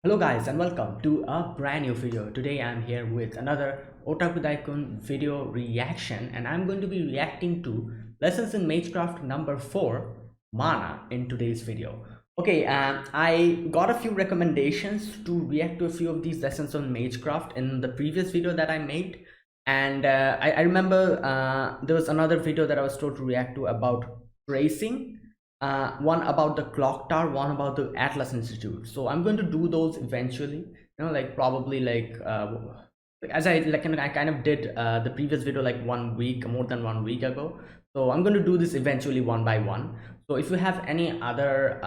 Hello guys and welcome to a brand new video. Today I'm here with another OtakuDaiKun video reaction and I'm going to be reacting to lessons in Magecraft number 4 mana in today's video. Okay, I got a few recommendations to react to a few of these lessons on Magecraft in the previous video that I made, and I remember there was another video that I was told to react to about tracing, one about the clock tower, one about the Atlas Institute. So I'm going to do those eventually, like probably as I kind of did the previous video like more than 1 week ago. So I'm going to do this eventually one by one. So if you have any other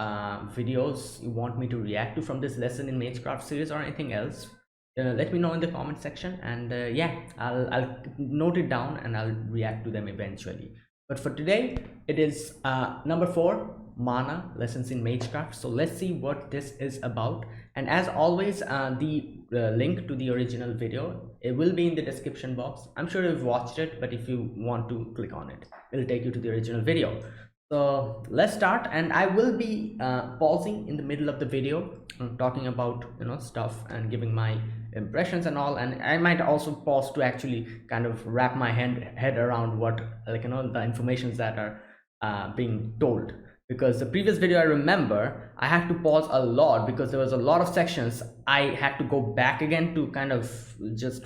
videos you want me to react to from this lesson in Magecraft series or anything else, let me know in the comment section, and yeah, I'll note it down and I'll react to them eventually. But for today, it is number 4, Mana, Lessons in Magecraft. So let's see what this is about. And as always, the link to the original video, it will be in the description box. I'm sure you've watched it, but if you want to click on it, it'll take you to the original video. So let's start, and I will be pausing in the middle of the video, talking about stuff and giving my impressions and all, and I might also pause to actually kind of wrap my head around what the informations that are being told, because the previous video I remember I had to pause a lot because there was a lot of sections I had to go back again to kind of just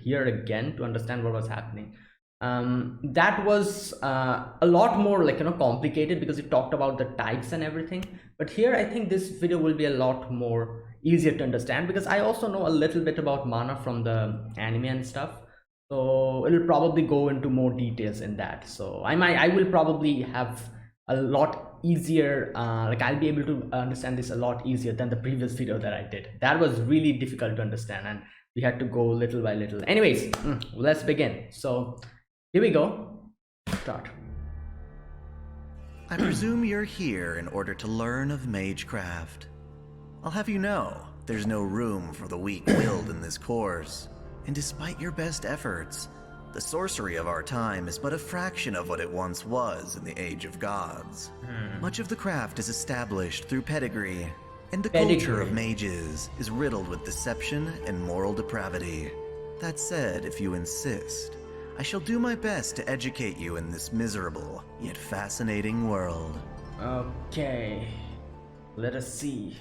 hear again to understand what was happening. That was a lot more complicated because it talked about the types and everything, but here I think this video will be a lot more easier to understand because I also know a little bit about mana from the anime and stuff, so it'll probably go into more details in that. So I will probably have a lot easier, I'll be able to understand this a lot easier than the previous video that I did. That was really difficult to understand and we had to go little by little. Anyways, let's begin. So here we go. Start. I presume you're here in order to learn of Magecraft. I'll have you know, there's no room for the weak-willed in this course, and despite your best efforts, the sorcery of our time is but a fraction of what it once was in the Age of Gods. Much of the craft is established through pedigree, and the culture of mages is riddled with deception and moral depravity. That said, if you insist, I shall do my best to educate you in this miserable, yet fascinating world. Okay, let us see.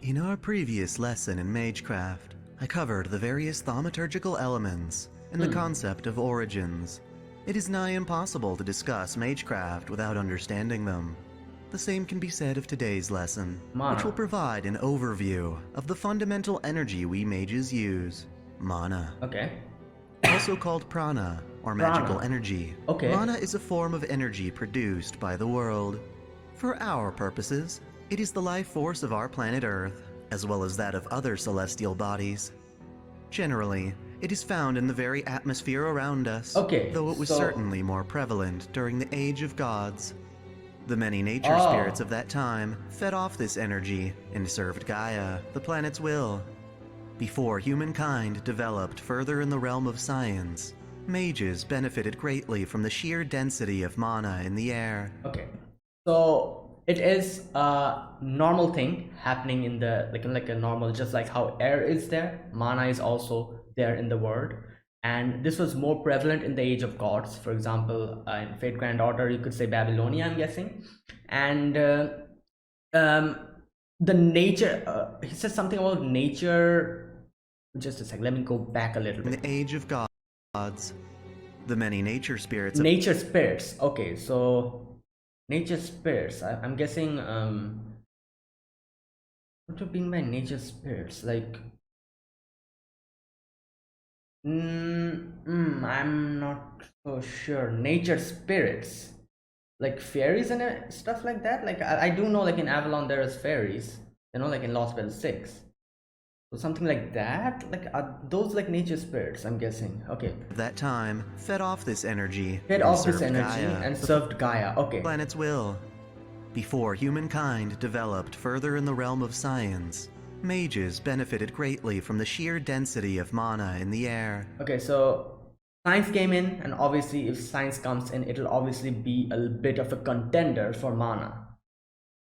In our previous lesson in Magecraft, I covered the various thaumaturgical elements and the concept of origins. It is nigh impossible to discuss Magecraft without understanding them. The same can be said of today's lesson, which will provide an overview of the fundamental energy we mages use, mana. Okay. Also called prana, or magical energy. Okay. Mana is a form of energy produced by the world. For our purposes, it is the life force of our planet Earth, as well as that of other celestial bodies. Generally, it is found in the very atmosphere around us, though it was certainly more prevalent during the Age of Gods. The many nature spirits of that time fed off this energy and served Gaia, the planet's will. Before humankind developed further in the realm of science, mages benefited greatly from the sheer density of mana in the air. Okay, so it is a normal thing happening in the like a normal, just like how air is there, mana is also there in the world. And this was more prevalent in the Age of Gods. For example, in Fate Grand Order, you could say Babylonia, I'm guessing. And the nature, he said something about nature. Just a sec, let me go back a little bit. In the Age of Gods, the many nature spirits. Nature spirits. Okay, so nature spirits. I'm guessing. What do you mean by nature spirits? Like. I'm not so sure. Nature spirits, like fairies and stuff like that. Like I do know, like in Avalon there is fairies, like in Lost Spell 6. So something like that. Like are those like nature spirits, I'm guessing. Okay. That time fed off this energy. And served Gaia. Okay. Planet's will. Before humankind developed further in the realm of science, mages benefited greatly from the sheer density of mana in the air. Okay, so science came in, and obviously if science comes in, it'll obviously be a bit of a contender for mana.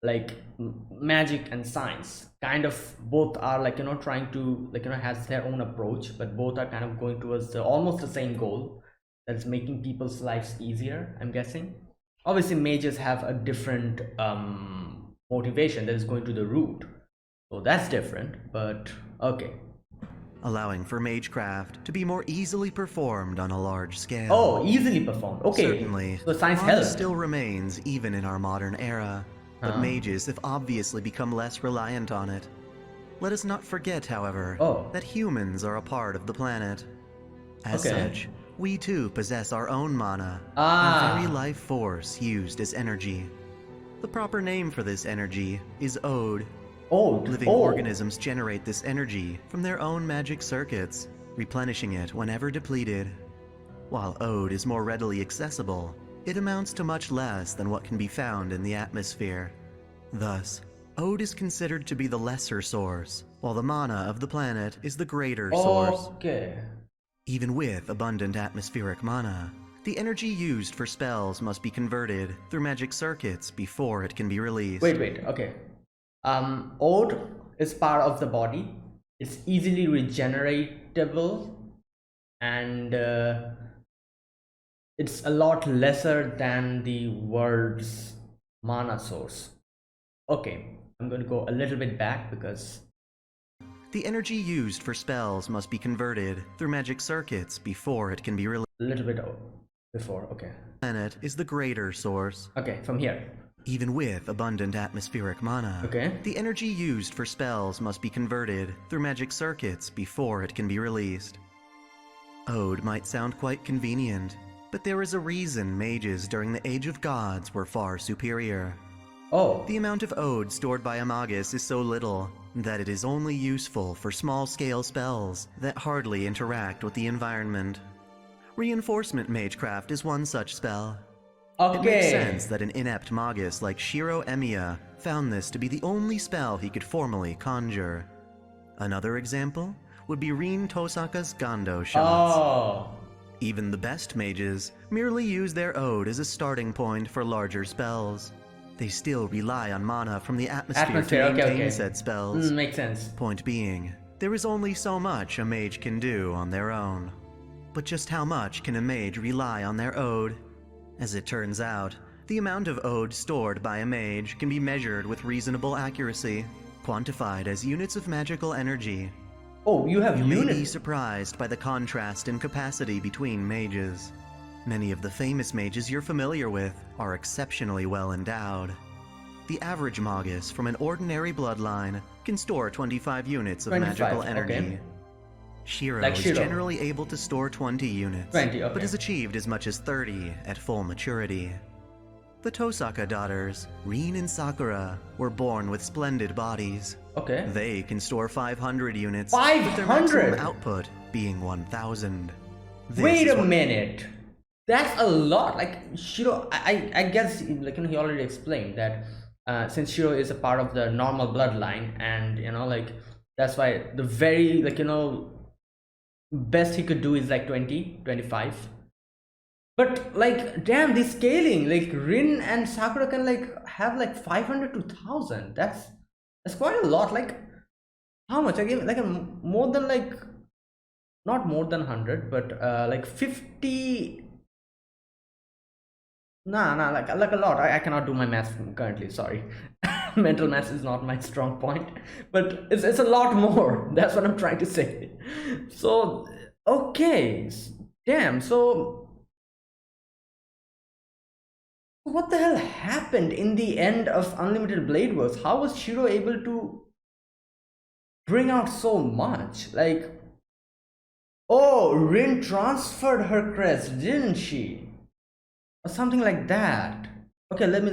like magic and science kind of both are like trying to like has their own approach, but both are kind of going towards almost the same goal, that's making people's lives easier, I'm guessing. Obviously mages have a different motivation that is going to the root, so that's different, but okay. allowing for Magecraft to be more easily performed on a large scale. Oh, easily performed, okay. Certainly, so science mana helps. still remains even in our modern era, but mages have obviously become less reliant on it. Let us not forget, however, that humans are a part of the planet. As such, we too possess our own mana, our very life force used as energy. The proper name for this energy is Ode. Living organisms generate this energy from their own magic circuits, replenishing it whenever depleted. While Ode is more readily accessible, it amounts to much less than what can be found in the atmosphere. Thus, Ode is considered to be the lesser source, while the mana of the planet is the greater source. Even with abundant atmospheric mana, the energy used for spells must be converted through magic circuits before it can be released. Wait, okay. Ode is part of the body, it's easily regeneratable, and it's a lot lesser than the world's mana source. Okay, I'm going to go a little bit back because the energy used for spells must be converted through magic circuits before it can be released. A little bit before, okay. Planet is the greater source. Okay, from here. Even with abundant atmospheric mana, the energy used for spells must be converted through magic circuits before it can be released. Ode might sound quite convenient, but there is a reason mages during the Age of Gods were far superior. The amount of Ode stored by a magus is so little that it is only useful for small-scale spells that hardly interact with the environment. Reinforcement Magecraft is one such spell. It makes sense that an inept magus like Shiro Emiya found this to be the only spell he could formally conjure. Another example would be Rin Tosaka's Gando shots. Even the best mages merely use their Ode as a starting point for larger spells. They still rely on mana from the atmosphere to maintain said spells. Makes sense. Point being, there is only so much a mage can do on their own. But just how much can a mage rely on their Ode? As it turns out, the amount of Ode stored by a mage can be measured with reasonable accuracy, quantified as units of magical energy. You have units? You may be surprised by the contrast in capacity between mages. Many of the famous mages you're familiar with are exceptionally well endowed. The average magus from an ordinary bloodline can store 25 units of magical energy. Shiro is generally able to store 20 units, but has achieved as much as 30 at full maturity. The Tosaka daughters, Rin and Sakura, were born with splendid bodies. They can store 500 units, with their maximum output being 1,000. Wait a minute! That's a lot! Like, Shiro, I guess, like, he already explained that since Shiro is a part of the normal bloodline, and, like, that's why the very, like, best he could do is like 20, 25. But like, damn, the scaling, like Rin and Sakura can like have like 500 to 1,000. That's quite a lot. Like, how much? Again, like more than like, not more than 100, but like 50. Like a lot. I cannot do my math currently, sorry. Mental math is not my strong point, but it's a lot more. That's what I'm trying to say. So okay, damn. So what the hell happened in the end of Unlimited Blade Works? How was Shiro able to bring out so much? Like, Rin transferred her crest, didn't she? Or something like that. Okay, let me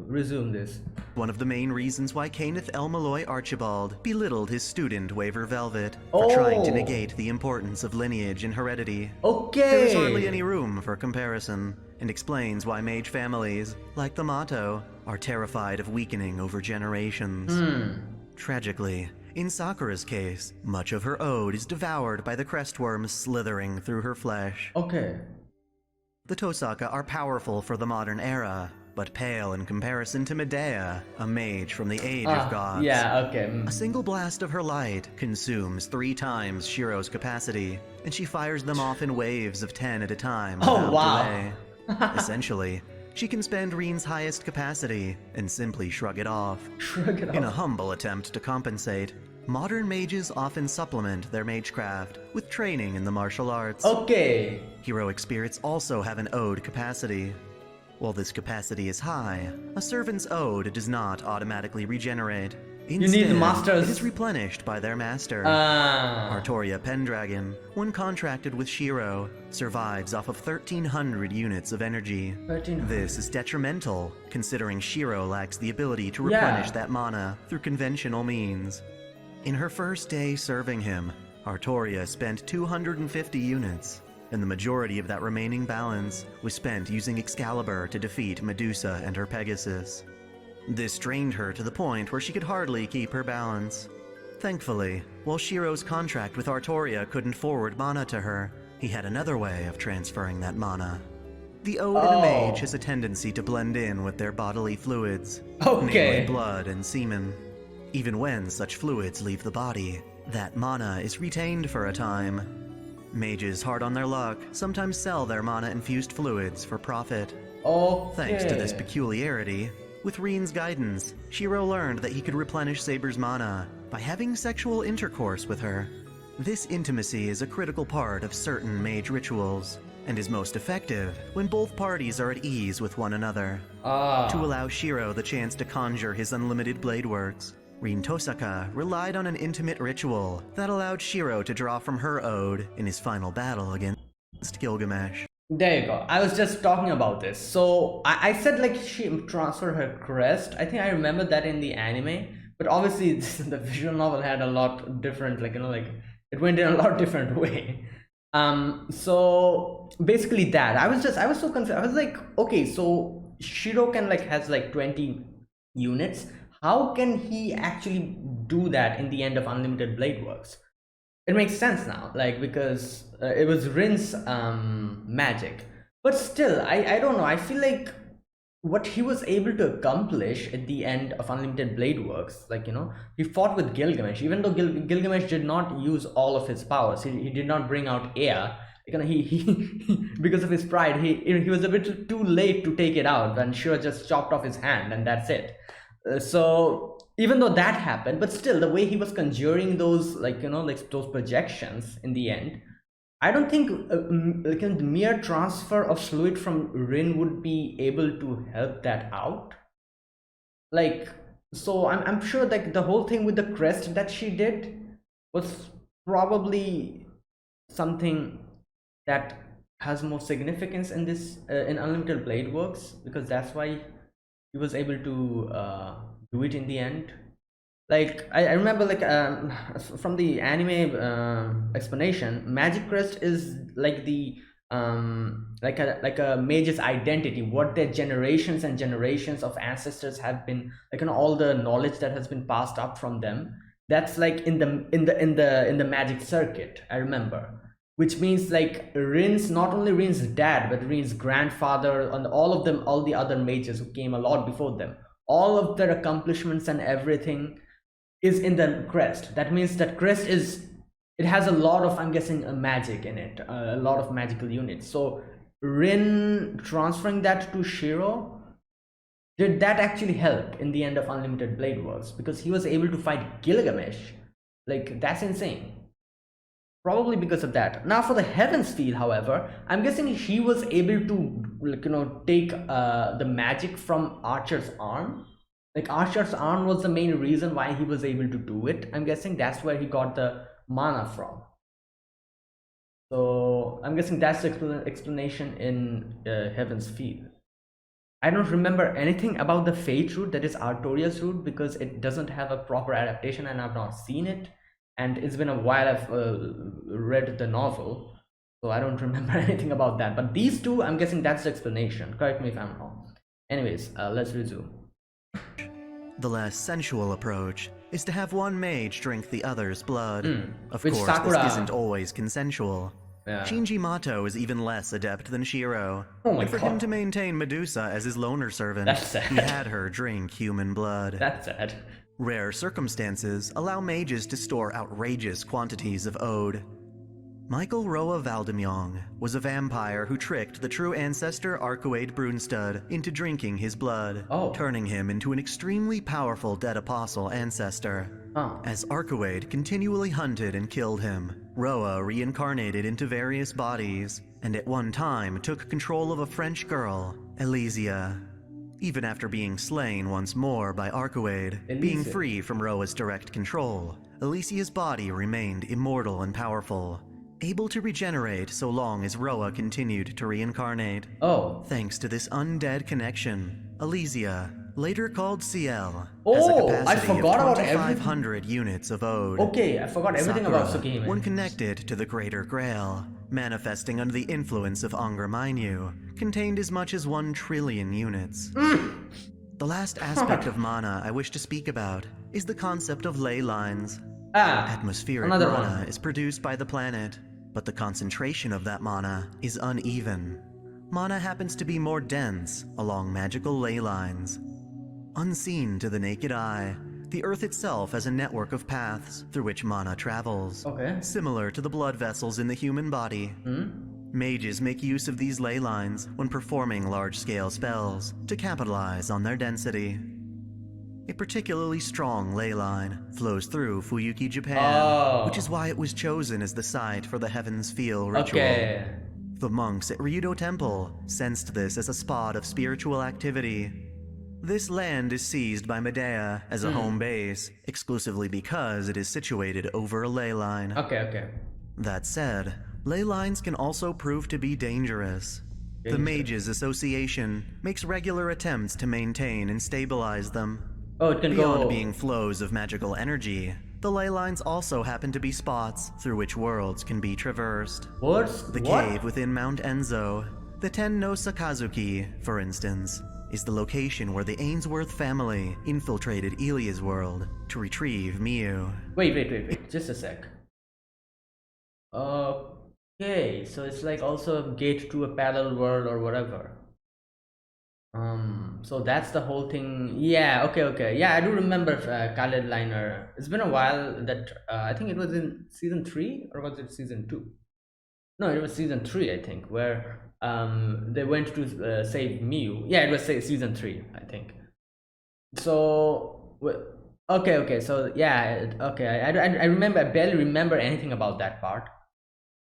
resume this. One of the main reasons why Kenneth L. Malloy Archibald belittled his student Waver Velvet for trying to negate the importance of lineage and heredity. There is hardly any room for comparison, and explains why mage families, like the Mato, are terrified of weakening over generations. Tragically, in Sakura's case, much of her Ode is devoured by the crestworms slithering through her flesh. The Tosaka are powerful for the modern era, but pale in comparison to Medea, a mage from the Age of Gods. Yeah, okay. A single blast of her light consumes 3 times Shiro's capacity, and she fires them off in waves of 10 at a time without delay. Essentially, she can spend Reen's highest capacity and simply shrug it off. In a humble attempt to compensate, modern mages often supplement their magecraft with training in the martial arts. Okay. Heroic spirits also have an ode capacity. While this capacity is high, a servant's ode does not automatically regenerate. Instead, You need the masters. it is replenished by their master. Artoria Pendragon, when contracted with Shiro, survives off of 1,300 units of energy. 1,300. This is detrimental, considering Shiro lacks the ability to replenish that mana through conventional means. In her first day serving him, Artoria spent 250 units, and the majority of that remaining balance was spent using Excalibur to defeat Medusa and her Pegasus. This strained her to the point where she could hardly keep her balance. Thankfully, while Shiro's contract with Artoria couldn't forward mana to her, he had another way of transferring that mana. The ode in a mage has a tendency to blend in with their bodily fluids, namely blood and semen. Even when such fluids leave the body, that mana is retained for a time. Mages hard on their luck sometimes sell their mana-infused fluids for profit. Thanks to this peculiarity, with Reen's guidance, Shiro learned that he could replenish Saber's mana by having sexual intercourse with her. This intimacy is a critical part of certain mage rituals, and is most effective when both parties are at ease with one another. To allow Shiro the chance to conjure his unlimited blade works, Reen Tosaka relied on an intimate ritual that allowed Shiro to draw from her ode in his final battle against Gilgamesh. There you go. I was just talking about this. So I said like she transferred her crest. I think I remember that in the anime, but obviously the visual novel had a lot different, like, you know, like it went in a lot different way. So basically that I was so confused. I was like, okay, so Shiro can like has like 20 units. How can he actually do that in the end of Unlimited Blade Works? It makes sense now, like, because it was Rin's magic. But still, I don't know. I feel like what he was able to accomplish at the end of Unlimited Blade Works, like, you know, he fought with Gilgamesh, even though Gilgamesh did not use all of his powers. He did not bring out air. You know, he because of his pride, he was a bit too late to take it out, and Shiro just chopped off his hand, and that's it. So even though that happened, but still the way he was conjuring those, like, you know, like those projections in the end, I don't think like the mere transfer of fluid from Rin would be able to help that out. Like, so I'm sure like the whole thing with the crest that she did was probably something that has more significance in this in Unlimited Blade Works, because that's why he was able to do it in the end. Like I remember, like from the anime explanation, Magic Crest is like the like a mage's identity, what their generations and generations of ancestors have been, like, you know, all the knowledge that has been passed up from them. That's like in the magic circuit, I remember. Which means like not only Rin's dad, but Rin's grandfather and all of them, all the other mages who came a lot before them, all of their accomplishments and everything is in the crest. That means that crest it has a lot of, I'm guessing, magic in it, a lot of magical units. So Rin transferring that to Shiro, did that actually help in the end of Unlimited Blade Works? Because he was able to fight Gilgamesh. Like, that's insane. Probably because of that. Now for the Heaven's Feel, however, I'm guessing he was able to, like, you know, take the magic from Archer's arm. Like, Archer's arm was the main reason why he was able to do it. I'm guessing that's where he got the mana from. So I'm guessing that's the explanation in Heaven's Feel. I don't remember anything about the Fate route, that is Artoria's route, because it doesn't have a proper adaptation and I've not seen it. And it's been a while I've read the novel, so I don't remember anything about that. But these two, I'm guessing that's the explanation. Correct me if I'm wrong. Anyways, let's resume. The less sensual approach is to have one mage drink the other's blood. Of Which course, Sakura... this isn't always consensual. Yeah. Shinji Mato is even less adept than Shiro. Oh my And for God. him to maintain Medusa as his loner servant, That's sad. he had her drink human blood. That's sad. Rare circumstances allow mages to store outrageous quantities of ode. Michael Roa Valdemjong was a vampire who tricked the true ancestor Arcuade Brunstud into drinking his blood, turning him into an extremely powerful dead apostle ancestor. As Arcuade continually hunted and killed him, Roa reincarnated into various bodies, and at one time took control of a French girl, Elysia. Even after being slain once more by Arcuade, being free from Roa's direct control, Elysia's body remained immortal and powerful, able to regenerate so long as Roa continued to reincarnate. Thanks to this undead connection, Elysia, later called CL, has a capacity of 2,500 units of ode. I forgot everything about Tsukihime. When connected to the Greater Grail, manifesting under the influence of Angra Mainyu, contained as much as 1 trillion units. The last aspect of mana I wish to speak about is the concept of ley lines. Atmospheric mana is produced by the planet, but the concentration of that mana is uneven. Mana happens to be more dense along magical ley lines. Unseen to the naked eye, the Earth itself has a network of paths through which mana travels, similar to the blood vessels in the human body. Mages make use of these ley lines when performing large-scale spells to capitalize on their density. A particularly strong ley line flows through Fuyuki, Japan, which is why it was chosen as the site for the Heavens Feel ritual. The monks at Ryudo Temple sensed this as a spot of spiritual activity. This land is seized by Medea as a home base, exclusively because it is situated over a ley line. That said, ley lines can also prove to be dangerous. The Mages Association makes regular attempts to maintain and stabilize them. Beyond being flows of magical energy, the ley lines also happen to be spots through which worlds can be traversed. The cave within Mount Enzo, the Ten no Sakazuki, for instance, is the location where the Ainsworth family infiltrated Ilia's world to retrieve Miu. Wait, just a sec. Okay, so it's like also a gate to a parallel world or whatever. So that's the whole thing. Yeah, okay. Yeah, I do remember Khaled Liner. It's been a while that I think it was in season 3 or was it season 2? No, it was season 3, I think, where they went to save Miu. Yeah, it was season 3, I think. So okay, so yeah, okay. I remember. I barely remember anything about that part,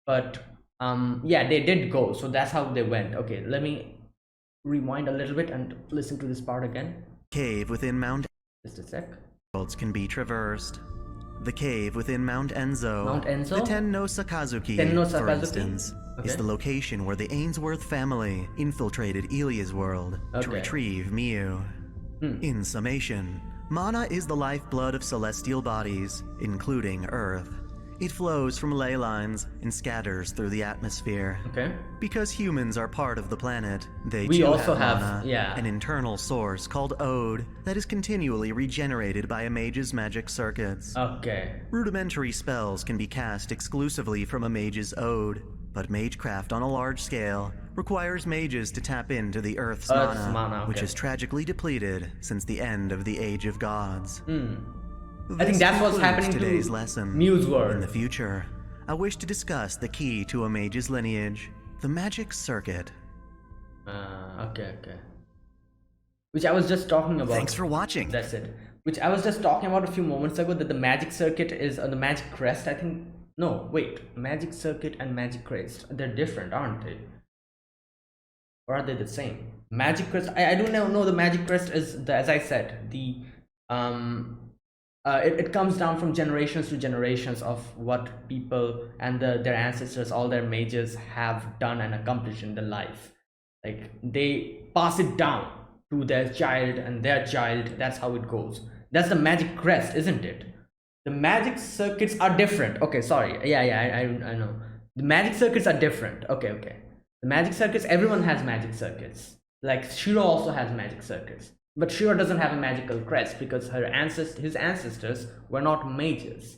but yeah, they did go. So that's how they went. Okay, let me rewind a little bit and listen to this part again. Cave within Mount. Just a sec. Worlds can be traversed. The cave within Mount Enzo, the Ten no Sakazuki, for instance, is the location where the Ainsworth family infiltrated Ilia's world to retrieve Miu. In summation, mana is the lifeblood of celestial bodies, including Earth. It flows from ley lines and scatters through the atmosphere. Because humans are part of the planet, they too also have mana, an internal source called ode that is continually regenerated by a mage's magic circuits. Rudimentary spells can be cast exclusively from a mage's ode, but Magecraft on a large scale requires mages to tap into the Earth's mana, which is tragically depleted since the end of the Age of Gods. I think that's what's happening today's to lesson. Miu's world. In the future, I wish to discuss the key to a mage's lineage, the magic circuit. Okay. Which I was just talking about. Thanks for watching. That's it. Which I was just talking about a few moments ago, that the magic circuit is the magic crest, I think. No, wait. Magic circuit and magic crest, they're different, aren't they? Or are they the same? Magic crest, I don't know. The magic crest is, as I said, the it comes down from generations to generations of what people and their ancestors, all their mages have done and accomplished in their life. Like, they pass it down to their child and their child. That's how it goes. That's the magic crest, isn't it? The magic circuits are different. Okay, sorry. Yeah, I know. The magic circuits are different. Okay. The magic circuits, everyone has magic circuits. Like, Shiro also has magic circuits. But Shiro doesn't have a magical crest because his ancestors were not mages.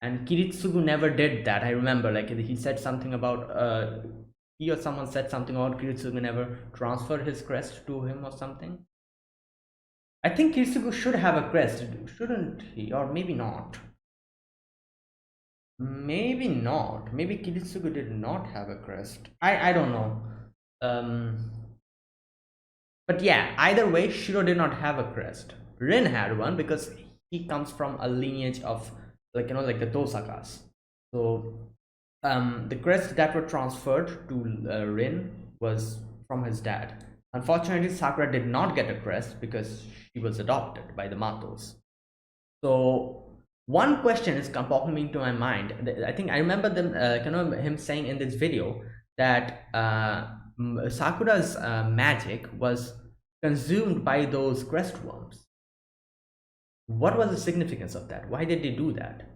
And Kiritsugu never did that. I remember, like, he said something about he or someone said something about Kiritsugu never transferred his crest to him or something. I think Kiritsugu should have a crest, shouldn't he? Or maybe not. Maybe not. Maybe Kiritsugu did not have a crest. I don't know. Um, but yeah, either way, Shiro did not have a crest. Rin had one because he comes from a lineage of, like, like the Tosakas. So the crest that were transferred to Rin was from his dad. Unfortunately, Sakura did not get a crest because she was adopted by the Matos. So one question is popping into my mind. I think I remember them, him saying in this video that Sakura's magic was consumed by those crest worms. What was the significance of that? Why did they do that?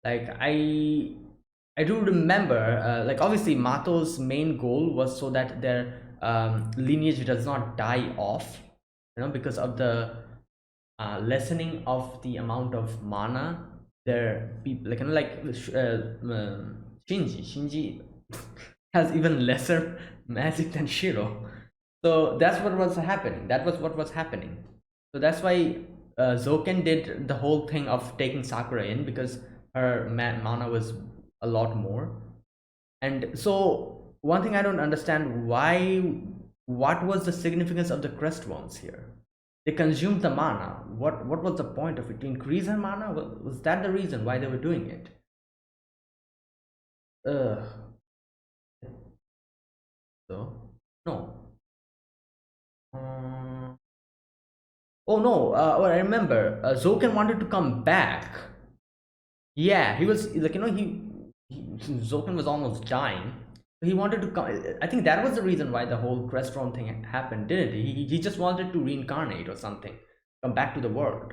Like, I do remember, like, obviously Mato's main goal was so that their lineage does not die off, because of the lessening of the amount of mana their people, like Shinji has even lesser magic than Shiro. So that's what was happening. That was what was happening. So that's why Zoken did the whole thing of taking Sakura in, because her mana was a lot more. And so one thing I don't understand, what was the significance of the crest worms here? They consumed the mana. What was the point of it? To increase her mana? Was that the reason why they were doing it? Uh, so no. Oh no! I remember. Zoken wanted to come back. Yeah, he was like, Zoken was almost dying. He wanted to come. I think that was the reason why the whole Crestron thing happened, didn't he? He just wanted to reincarnate or something, come back to the world.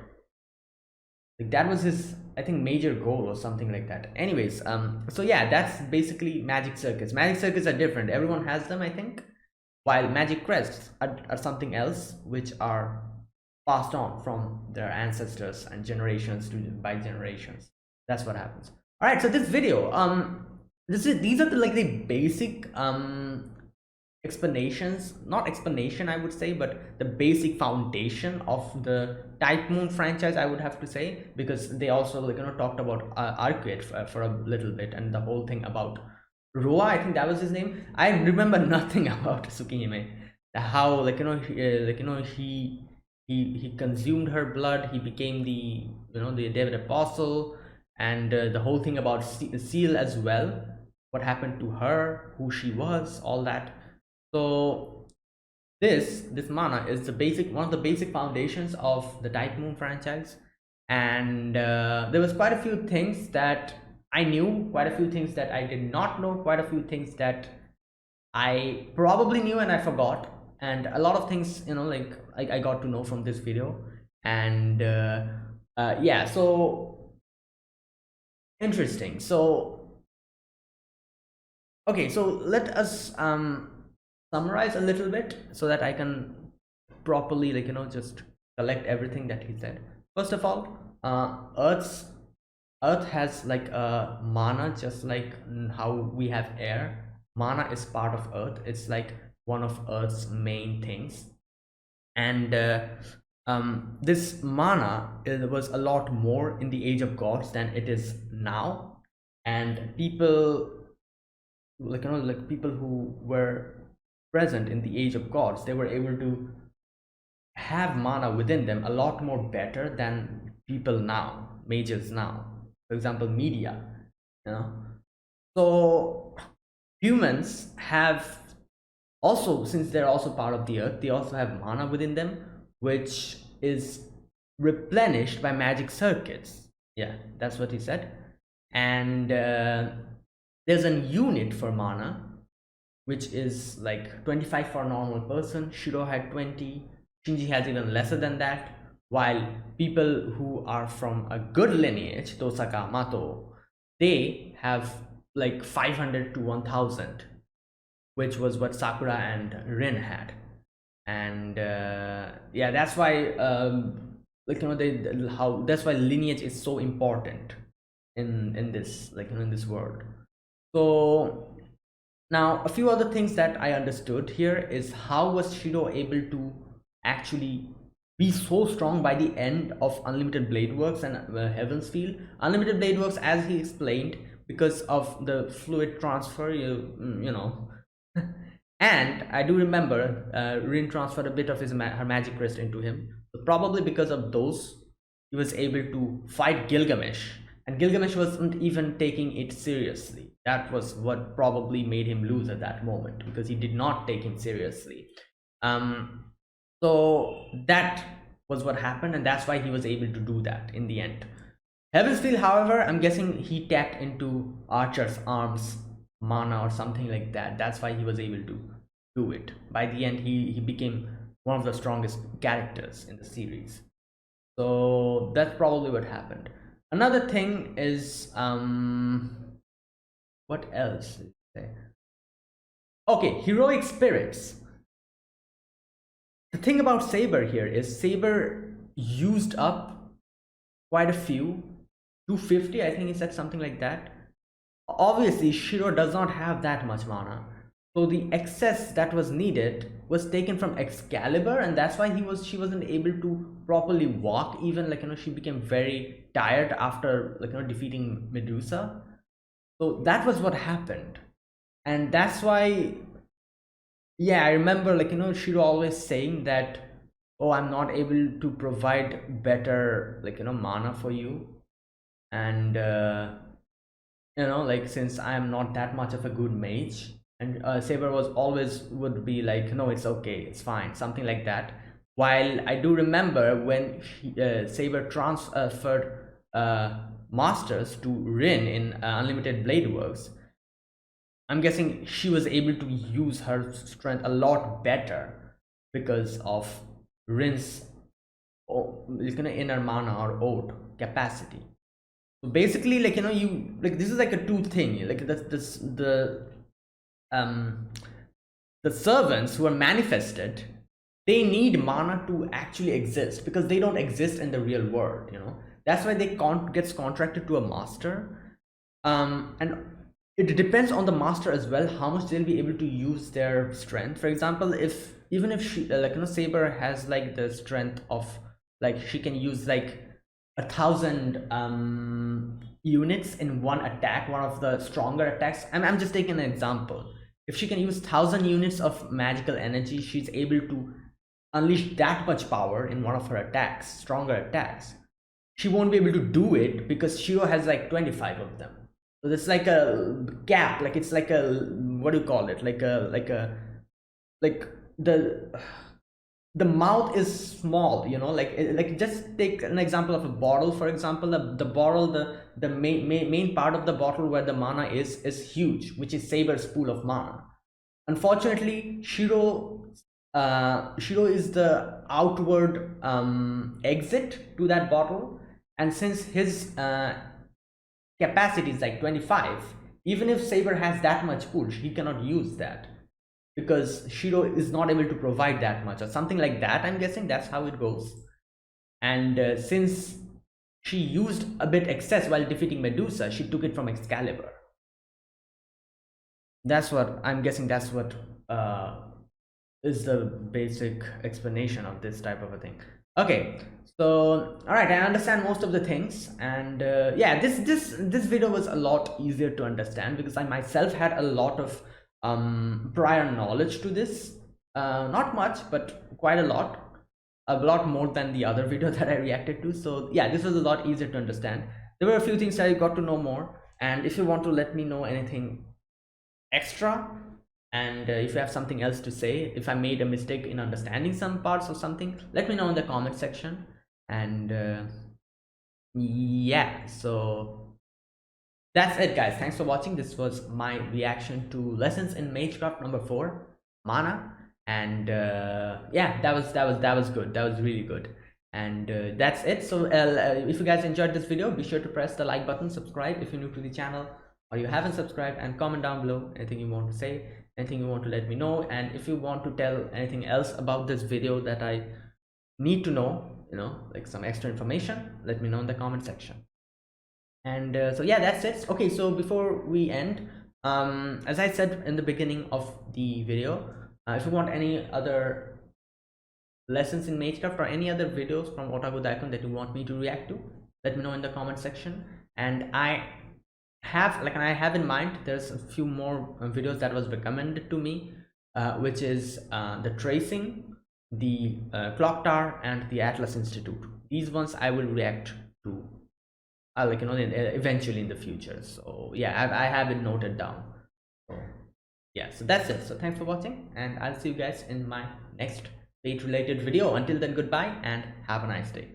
Like, that was his, I think, major goal or something like that. Anyways, so yeah, that's basically magic circuits. Magic circuits are different. Everyone has them, I think, while magic crests are something else, which are passed on from their ancestors and generations to by generations. That's what happens. All right, so this video, these are the, like, the basic explanations, not explanation I would say, but the basic foundation of the Type Moon franchise, I would have to say, because they also, like, talked about Arcuate for a little bit, and the whole thing about Roa, I think that was his name. I remember nothing about Tsukihime. How, like, he consumed her blood, he became the, the David Apostle, and the whole thing about Seal as well, what happened to her, who she was, all that. So this mana is the basic, one of the basic foundations of the Type Moon franchise. And there was quite a few things that I knew, quite a few things that I did not know, quite a few things that I probably knew and I forgot, and a lot of things, like, I got to know from this video. And yeah, so interesting. So okay, so let us summarize a little bit so that I can properly, like, just collect everything that he said. First of all, Earth has, like, a mana, just like how we have air. Mana is part of Earth. It's like one of Earth's main things. And this mana was a lot more in the Age of Gods than it is now. And people, like, like people who were present in the Age of Gods, they were able to have mana within them a lot more better than people now, mages now. For example, media, so humans have also, since they're also part of the earth, they also have mana within them, which is replenished by magic circuits. Yeah, that's what he said. And there's a unit for mana, which is like 25 for a normal person. Shiro had 20. Shinji has even lesser than that. While people who are from a good lineage, Tosaka, Mato, they have like 500 to 1000, which was what Sakura and Rin had. And yeah, that's why like, that's why lineage is so important. in this, like, in this world. So now a few other things that I understood here is how was Shiro able to actually be so strong by the end of Unlimited Blade Works and Heaven's Field. Unlimited Blade Works, as he explained, because of the fluid transfer, you know. And I do remember Rin transferred a bit of her magic crest into him. So probably because of those, he was able to fight Gilgamesh, and Gilgamesh wasn't even taking it seriously. That was what probably made him lose at that moment, because he did not take him seriously. So that was what happened, and that's why he was able to do that in the end. Heaven's Field, however, I'm guessing he tapped into Archer's arms mana or something like that. That's why he was able to do it. By the end, he became one of the strongest characters in the series. So that's probably what happened. Another thing is, what else did I say? Okay, heroic spirits. The thing about Saber here is Saber used up quite a few, 250, I think he said something like that. Obviously Shiro does not have that much mana, so the excess that was needed was taken from Excalibur, and that's why she wasn't able to properly walk. Even, like, you know, she became very tired after, like, you know, defeating Medusa. So that was what happened, and that's why, yeah, I remember, like, you know, Shiro always saying that, oh, I'm not able to provide better, like, you know, mana for you, and you know, like, since I am not that much of a good mage. And Saber was always would be like, no, it's okay, it's fine, something like that. While I do remember when Saber transferred masters to Rin in Unlimited Blade Works, I'm guessing she was able to use her strength a lot better because of Rin's inner mana or oath capacity. So basically, like, you know, you, like, this is like a two thing, like the servants who are manifested, they need mana to actually exist, because they don't exist in the real world, you know. That's why they gets contracted to a master, and it depends on the master as well how much they'll be able to use their strength. For example, if even if she, like, you know, Saber has like the strength of, like, she can use like 1,000 units in one attack, one of the stronger attacks. I'm just taking an example. If she can use 1,000 units of magical energy, she's able to unleash that much power in one of her attacks, stronger attacks. She won't be able to do it because Shiro has like 25 of them. So there's like a gap, like, it's like a, what do you call it, like the mouth is small, you know, like just take an example of a bottle, for example. The bottle, the main part of the bottle where the mana is huge, which is Saber's pool of mana. Unfortunately, Shiro is the outward exit to that bottle, and since his capacity is like 25, even if Saber has that much pool, he cannot use that, because Shiro is not able to provide that much or something like that. I'm guessing that's how it goes. And since she used a bit excess while defeating Medusa, she took it from Excalibur. That's what I'm guessing. That's what is the basic explanation of this type of a thing. Okay, so all right, I understand most of the things, and yeah, this video was a lot easier to understand because I myself had a lot of prior knowledge to this. Not much, but quite a lot more than the other video that I reacted to. So yeah, this was a lot easier to understand. There were a few things that I got to know more, and if you want to let me know anything extra, and if you have something else to say, if I made a mistake in understanding some parts or something, let me know in the comment section. And yeah, so that's it, guys. Thanks for watching. This was my reaction to lessons in Magecraft number 4, Mana. And yeah, that was good. That was really good. And that's it. So if you guys enjoyed this video, be sure to press the like button, subscribe if you're new to the channel or you haven't subscribed, and comment down below anything you want to say, anything you want to let me know. And if you want to tell anything else about this video that I need to know, you know, like some extra information, let me know in the comment section. And so yeah, that's it. Okay, so before we end, as I said in the beginning of the video, if you want any other lessons in Magecraft or any other videos from OtakuDaiKun that you want me to react to, let me know in the comment section. And I have in mind, there's a few more videos that was recommended to me, which is the tracing, the clock tower, and the Atlas Institute. These ones I will react to, eventually in the future. So yeah, I have it noted down. So yeah, so that's it. So thanks for watching, and I'll see you guys in my next date related video. Until then, goodbye and have a nice day.